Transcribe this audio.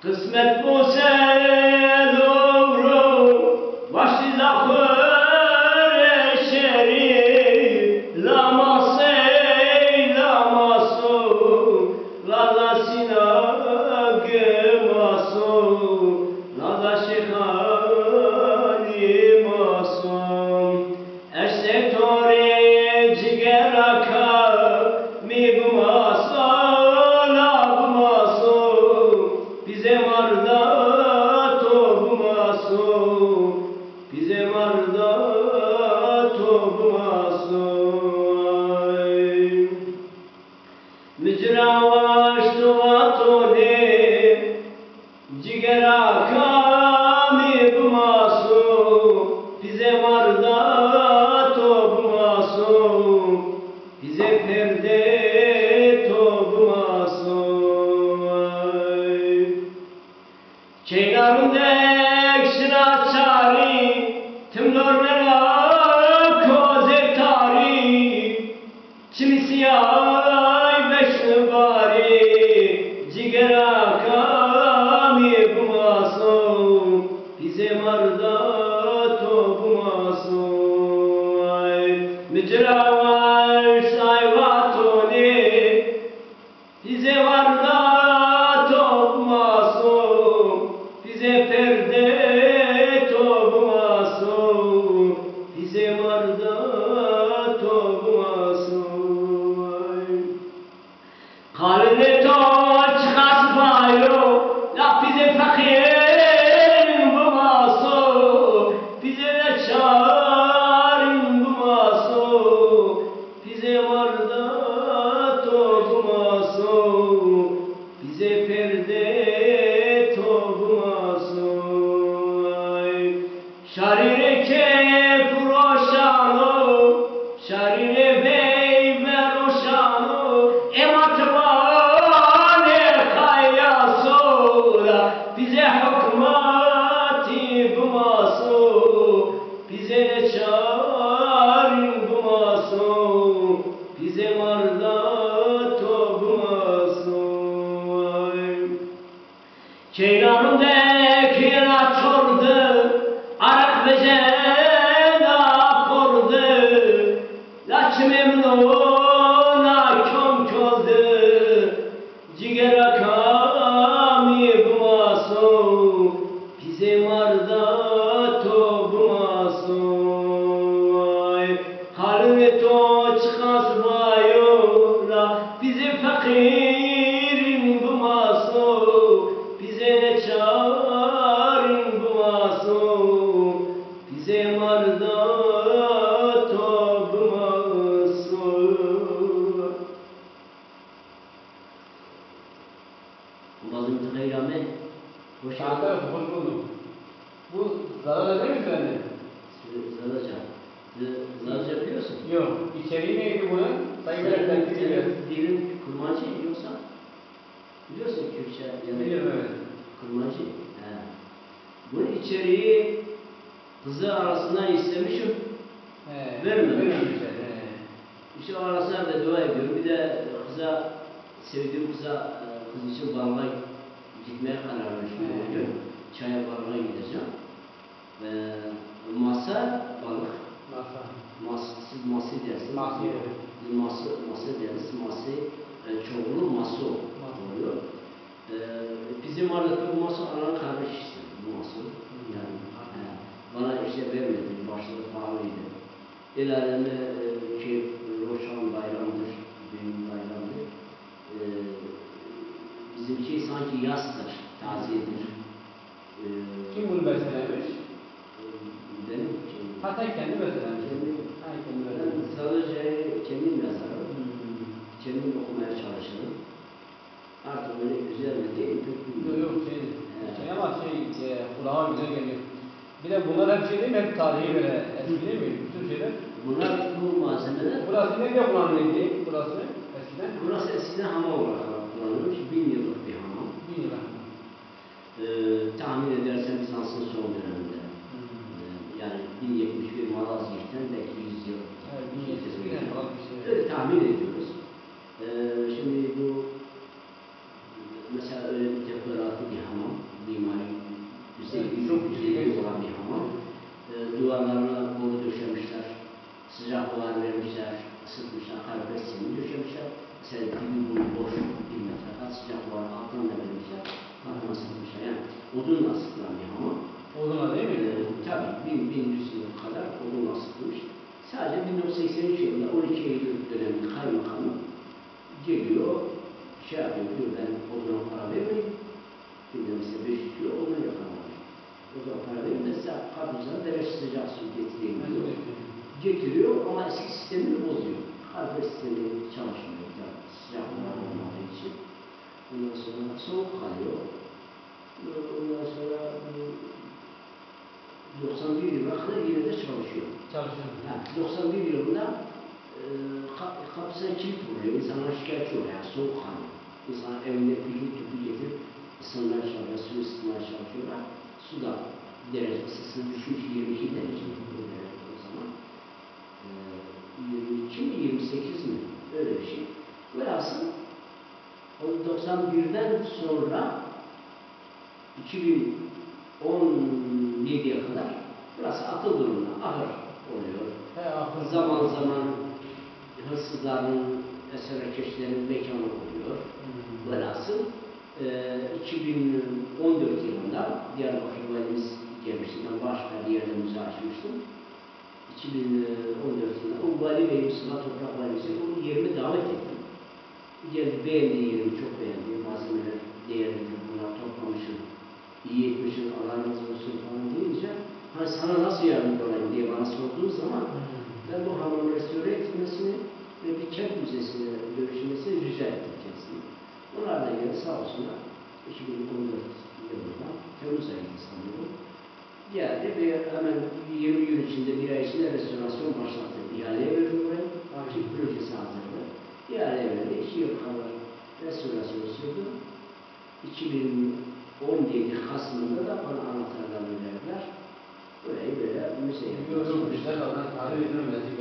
Kısmet bu sen doğru, başlı zahır eşeri, lamasey lamasu, lazasina gemasu, laza şehali masum, eşsektore cigeraka mi bumasa la bumasu, bize marda tobmasu, bize marda tobmasu. Mücravaş tuvatone, cigera kami bumasu, bize marda tobmasu, bize perde tobmasu. Çeylarındek şına çari, tımlarlara kozek tari, kimisi ay beşli bari, cigera kami bumasu, bize marda tobumasu. Mücravaş sayvatoni, bize marda tobumasu, bize perde tobmasu, bize marda tobmasu. Kalne to çıkas bayo, la bize fakirin bumasu, bize de çarin bumasu, bize marda tobmasu, bize perde tobmasu. Şarire ke proşano, şarire bey ve roşano, ematbane kayasola, bize hükmati bumasu, bize ne çarin bumasu, bize marda tobmasu. Çeylanındaki raçordu, arak ve cena pordu, laç memnuna kön közü, cigera kami bumasu, bize marda tobmasu. Halini to çıkas bayola, bize fakirin bumasu, bize ne çarin bumasu, bize marda tobmasu. Bazım tıkayrame, hoş Kanka hoş bulduk. Bu zarar eder mi sende? Zaraca. Zaraca biliyorsun. Yok. İçeriği neydi bunun? Sayın Öğretmen biliyoruz. Dilin kurmancı yoksa? Biliyorsun Kürtçe. Biliyorum evet. Kurmancı. He. Bunun içeriği kızı arasından istemişim. He. Vermemiş. Vermemişler. He. İşte o arasında da dua ediyorum. Bir de kıza, sevdiğim kıza, kız için balığa gitmeye karar vermişim. Bugün çaya balığa gideceğim. Masa balık. Siz ması dersiniz. Ması. Ması deriz. Ması çoğulu maso oluyor. Bizim aradaki bu maso anan kardeş işte bu maso. Yani bana işte vermedi. Başlığı pahalıydı. El alemi ki Roşan bayramdır. Benim bayramdır. Bizimki sanki yazdır. Taziyedir. Kim bunu beslemiş? Benim Hatta kendi beslemiş. Ben sadece kendim yazarım. Kendim okumaya çalışırım. Artık böyle güzel mi değil mi? Yok ama kulağa güzel geliyor. Bir de bunlar hep şey değil mi? Hep tarihi böyle eski değil mi? Bütün şeyler. Bunlar bu malzemeler. Burası ne diye kullanılıyordu? Burası eskiden? Burası eskiden hamam olarak kullanılmış. 1000 yıllık bir hamam. 1000 yıllık. Tahmin edersen Bizans'ın son döneminde. Yani 1071 Malazgirt'ten belki 100 yıl. Evet, 1700'den falan bir şey. Öyle tahmin ediyoruz. Şimdi bu mesela öyle bir teferruatlı bir hamam, mimari güzelliği, çok güzelliği olan bir hamam. Duvarlarına boru döşemişler, sıcak buhar vermişler, ısıtmışlar, karbon simi döşemişler. Mesela dibi boyu boş, 1 metre kat sıcak buhar alttan da vermişler, alttan ısıtmışlar. Yani odunla ısıtılan bir hamam. Odunla değil mi? Tabii 1100 yıl kadar odunla ısıtılmış. Sadece 1983 yılında 12 Eylül döneminde kaymakamı geliyor, şey yapıyor, diyor ben oduna para vermeyeyim. Şimdi mesela 500 kilo odun yakalamış. Oduna para vermeyeyim de size kapıcıdan derece sıcak su getireyim diyor. Getiriyor ama eski sistemini bozuyor. Kalorifer sistemi çalışmıyor. Yani sıcak buhar olmadığı için. Ondan sonra soğuk kalıyor. Ondan sonra 91 yılına kadar yine de çalışıyor. Çalışıyor. Yani 91 yılında kapısına kilit vuruyor. İnsanlar şikayetçi oluyor. Yani soğuk kalıyor. İnsanlar evinde pücük tüpü getirip ısınmaya çalışıyor, suyu ısıtmaya çalışıyorlar. Suda derece ısısını düşmüş 22 derece o zaman. 22 mi 28 mi? Öyle bir şey. Velhasıl 91'den sonra 2017'ye kadar burası atıl durumda, ahır oluyor. Zaman zaman hırsızların, eserkeşlerin mekanı oluyor. Velhasıl 2014 yılında Diyarbakır valimiz gelmişti. Ben başka bir yerde müze açmıştım. 2014 yılında o vali ve Mustafa Toprak valimizi o yerime davet ettim. Geldi, beğendiği yerimi çok beğendi. Malzemeler değerlidir, bunlar toplamışım, iyi etmişim, Allah razı olsun falan deyince hani sana nasıl yardımcı olayım diye bana sorduğu zaman ben bu hamamı restore etmesini ve bir kent müzesine dönüşmesini rica ettim kendisine. Onlar da geldi sağ olsunlar. 2014 yılında Temmuz ayında sanıyorum. Geldi ve hemen 20 gün içinde, bir ay içinde restorasyon başlattı. İhaleye verdi orayı. Akif projesi hazırdı. İhaleye verdi. 2 yıl kadar restorasyonu sürdü. 2017 Kasım'da da bana anahtarlarını verdiler. Burayı böyle müze yapmışlar. Güzel olan tarihi hürmeti